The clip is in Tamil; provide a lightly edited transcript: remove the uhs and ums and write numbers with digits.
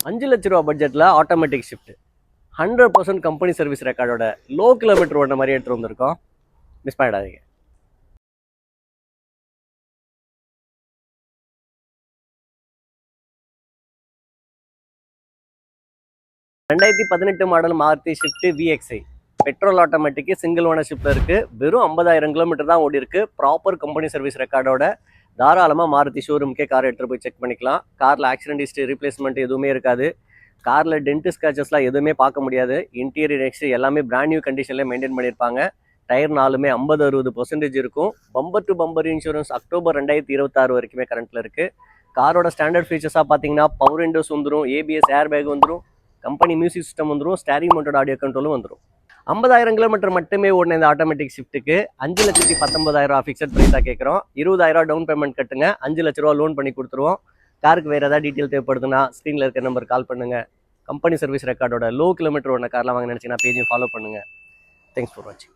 ரூ. 5,00,000 பட்ஜெட்டில் ஆட்டோமேட்டிக் ஷிஃப்ட் 100% கம்பெனி சர்வீஸ் ரெக்கார்டோட லோ கிலோமீட்டர் ஓடுற மாதிரி எடுத்துகிட்டு வந்திருக்கோம். மிஸ் பண்ணிடாதீங்க. 2018 model Maruti Swift VXI petrol automatic single ஓனர்ஷிப்பில் இருக்குது. வெறும் 50,000 கிலோமீட்டர் தான் ஓடி இருக்குது. ப்ராப்பர் கம்பெனி சர்வீஸ் ரெக்கார்டோட தாராளமாக மாருதி ஷோரூமுக்கே கார் எடுத்துகிட்டு போய் செக் பண்ணிக்கலாம். காரில் ஆக்சிடென்ட் ஹிஸ்ட்ரி ரீப்ளேஸ்மெண்ட் எதுவுமே இருக்காது. காரில் டென்ட் ஸ்க்ராச்சஸ்லாம் எதுவுமே பார்க்க முடியாது. இன்டீரியர் எக்ஸ்டீரியர் எல்லாமே பிராண்ட் நியூ கண்டிஷனில் மெயின்டைன் பண்ணியிருப்பாங்க. டயர் 4மே 50-60% இருக்கும். Bumper to bumper insurance October 2026 வரைக்குமே கரண்ட்டில் இருக்குது. காரோட ஸ்டாண்டர்ட் ஃபீச்சர்ஸாக பார்த்தீங்கன்னா பவர் விண்டோஸ் வந்துடும், ABS ஏர் பேக் வந்துடும், கம்பெனி மியூசிக் சிஸ்டம் வந்துடும், ஸ்டேரிங் மவுண்டட் ஆடியோ கண்ட்ரோலும் வந்துடும். 50,000 கிலோமீட்டர் மட்டுமே ஓடின இந்த ஆட்டோமேட்டிக் ஷிஃப்ட்டுக்கு 5,19,000 ஃபிக்ஸட் ப்ரைஸாக கேட்குறோம். 20,000 டவுன் பேமெண்ட் கட்டுங்க, 5 லட்ச ரூபா லோன் பண்ணி கொடுத்துருவோம். காருக்கு வேறு ஏதாவது டீட்டெயில் தேவைப்படுதுன்னா ஸ்க்ரீனில் இருக்க நம்பர் கால் பண்ணுங்கள். கம்பெனி சர்வீஸ் ரெக்கார்டோட லோ கிலோமீட்டர் ஓடின கார்லாம் வாங்க நினச்சிங்கன்னா பேஜையும் ஃபாலோ பண்ணுங்கள். தேங்க்ஸ் ஃபார் வாட்சிங்.